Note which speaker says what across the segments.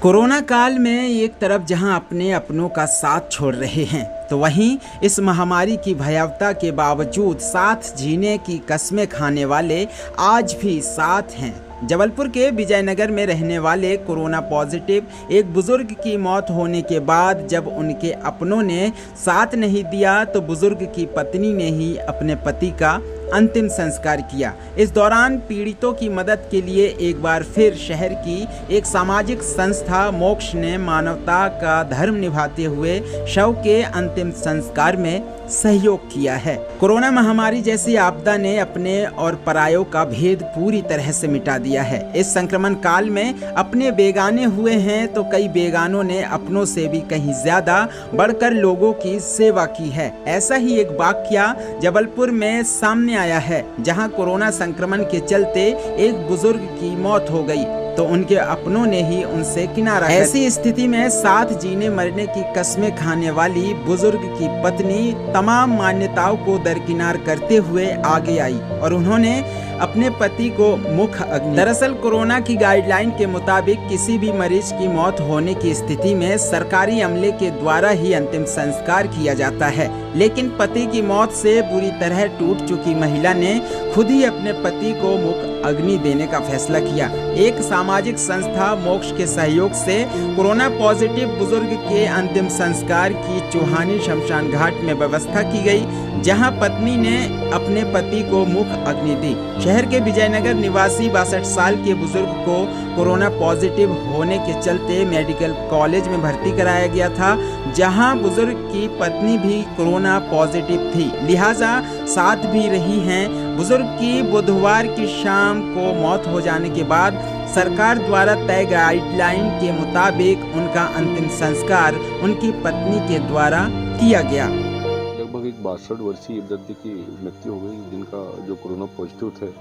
Speaker 1: Corona काल में एक तरफ जहां अपने अपनों का साथ छोड़ रहे हैं, तो वहीं इस महामारी की भयावहता के बावजूद साथ जीने की कस्में खाने वाले आज भी साथ हैं। जबलपुर के विजयनगर में रहने वाले कोरोना पॉजिटिव एक बुजुर्ग की मौत होने के बाद जब उनके अपनों ने साथ नहीं दिया तो बुजुर्ग की पत्नी ने ही अपने पति का अंतिम संस्कार किया। इस दौरान पीड़ितों की मदद के लिए एक बार फिर शहर की एक सामाजिक संस्था मोक्ष ने मानवता का धर्म निभाते हुए शव के अंतिम संस्कार में सहयोग किया है। कोरोना महामारी जैसी आपदा ने अपने और परायों का भेद पूरी तरह से मिटा दिया है। इस संक्रमण काल में अपने बेगाने हुए हैं तो कई बेगानों ने अपनों से भी कहीं ज्यादा बढ़कर लोगों की सेवा की है। ऐसा ही एक वाकया जबलपुर में सामने आया है, जहां कोरोना संक्रमण के चलते एक बुजुर्ग की मौत हो गई तो उनके अपनों ने ही उनसे किनारा कर। ऐसी स्थिति में साथ जीने मरने की कस्में खाने वाली बुजुर्ग की पत्नी तमाम मान्यताओं को दरकिनार करते हुए आगे आई और उन्होंने अपने पति को मुख अग्नि। दरअसल कोरोना की गाइडलाइन के मुताबिक किसी भी मरीज की मौत होने की स्थिति में सरकारी अमले के द्वारा ही अंतिम संस्कार किया जाता है, लेकिन पति की मौत से बुरी तरह टूट चुकी महिला ने खुद ही अपने पति को मुख अग्नि देने का फैसला किया। एक सामाजिक संस्था मोक्ष के सहयोग से कोरोना पॉजिटिव बुजुर्ग के अंतिम संस्कार की चौहानी शमशान घाट में व्यवस्था की गई, जहां पत्नी ने अपने पति को मुख अग्नि दी। शहर के विजयनगर निवासी 62 साल के बुजुर्ग को कोरोना पॉजिटिव होने के चलते मेडिकल कॉलेज में भर्ती कराया गया था, जहां बुजुर्ग की पत्नी भी कोरोना पॉजिटिव थी, लिहाजा साथ भी रही हैं। बुजुर्ग की बुधवार की शाम को मौत हो जाने के बाद सरकार द्वारा तय गाइडलाइन के मुताबिक उनका अंतिम संस्कार उनकी पत्नी के द्वारा किया गया।
Speaker 2: लगभग एक 62 वर्षीय वृद्ध की मृत्यु हो गई, जिनका जो कोरोना पॉजिटिव थे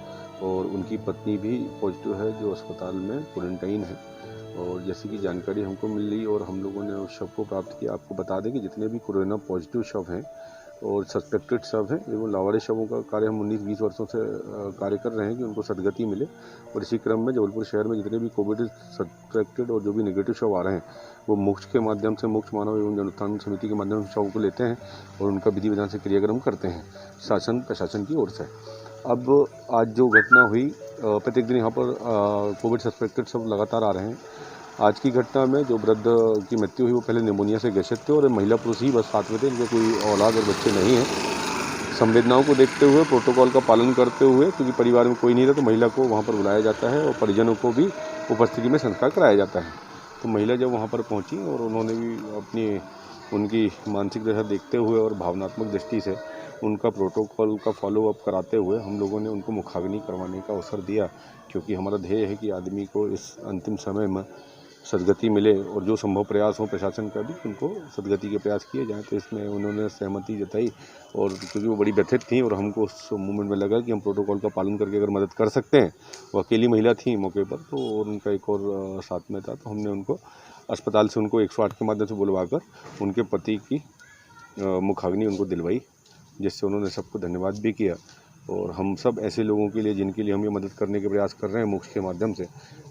Speaker 2: और उनकी पत्नी भी पॉजिटिव है, जो अस्पताल में क्वारंटाइन है। और जैसे कि जानकारी हमको मिली और हम लोगों ने उस शव को प्राप्त किया। आपको बता दें कि जितने भी कोरोना पॉजिटिव शव हैं और सस्पेक्टेड शव हैं, एवं लावारिस शवों का कार्य हम 19-20 वर्षों से कार्य कर रहे हैं कि उनको सदगति मिले। और इसी क्रम में जबलपुर शहर में जितने भी कोविड सस्पेक्टेड और जो भी नेगेटिव शव आ रहे हैं, वो मोक्ष के माध्यम से, मोक्ष मानव एवं जन उत्थान समिति के माध्यम से शव को लेते हैं और उनका विधि विधान से क्रियाक्रम करते हैं शासन प्रशासन की ओर से। अब आज जो घटना हुई, प्रत्येक दिन यहाँ पर कोविड सस्पेक्टेड सब लगातार आ रहे हैं। आज की घटना में जो वृद्ध की मृत्यु हुई वो पहले निमोनिया से ग्रसित थे और महिला पुरुष ही बस साथ में थे, इनके कोई औलाद और बच्चे नहीं हैं। संवेदनाओं को देखते हुए, प्रोटोकॉल का पालन करते हुए, क्योंकि परिवार में कोई नहीं रहा तो महिला को वहाँ पर बुलाया जाता है और परिजनों को भी उपस्थिति में संस्कार कराया जाता है। तो महिला जब वहाँ पर पहुँची और उन्होंने भी उनकी मानसिक दशा देखते हुए और भावनात्मक दृष्टि से उनका प्रोटोकॉल का फॉलोअप कराते हुए हम लोगों ने उनको मुखाग्नि करवाने का अवसर दिया, क्योंकि हमारा ध्येय है कि आदमी को इस अंतिम समय में सदगति मिले और जो संभव प्रयास हो प्रशासन का भी उनको सदगति के प्रयास किए जाएँ। तो इसमें उन्होंने सहमति जताई और क्योंकि वो बड़ी व्यथित थी और हमको उस मोमेंट में लगा कि हम प्रोटोकॉल का पालन करके अगर मदद कर सकते हैं, वो अकेली महिला थी मौके पर, तो और उनका एक और साथ में था, तो हमने उनको अस्पताल से उनको 108 के माध्यम से बुलवाकर उनके पति की मुखाग्नि उनको दिलवाई, जिससे उन्होंने सबको धन्यवाद भी किया। और हम सब ऐसे लोगों के लिए जिनके लिए हम ये मदद करने के प्रयास कर रहे हैं मोक्ष के माध्यम से,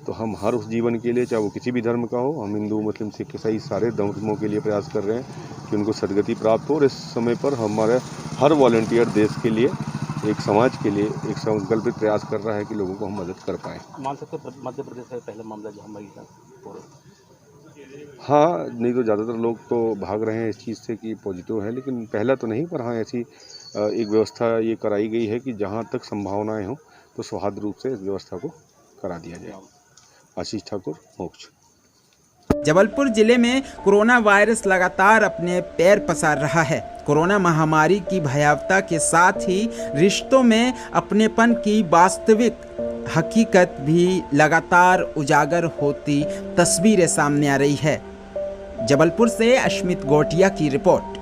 Speaker 2: तो हम हर उस जीवन के लिए, चाहे वो किसी भी धर्म का हो, हम हिंदू मुस्लिम सिख ईसाई सारे धर्मों के लिए प्रयास कर रहे हैं कि उनको सदगति प्राप्त हो। और इस समय पर हमारे हर वॉलंटियर देश के लिए, एक समाज के लिए एक संकल्पित प्रयास कर रहा है कि लोगों को हम मदद कर पाएँ।
Speaker 3: मान सकते मध्य प्रदेश का पहला मामला जो हमारी
Speaker 2: हाँ, नहीं तो ज़्यादातर लोग तो भाग रहे हैं इस चीज़ से कि पॉजिटिव है, लेकिन पहला तो नहीं, पर हाँ ऐसी एक व्यवस्था ये कराई गई है कि जहाँ तक संभावनाएं हों तो सौहार्द रूप से इस व्यवस्था को करा दिया जाए। आशीष ठाकुर, मोक्ष।
Speaker 1: जबलपुर जिले में कोरोना वायरस लगातार अपने पैर पसार रहा है। कोरोना महामारी की भयावहता के साथ ही रिश्तों में अपनेपन की वास्तविक हकीकत भी लगातार उजागर होती तस्वीरें सामने आ रही है। जबलपुर से अश्मित गोटिया की रिपोर्ट।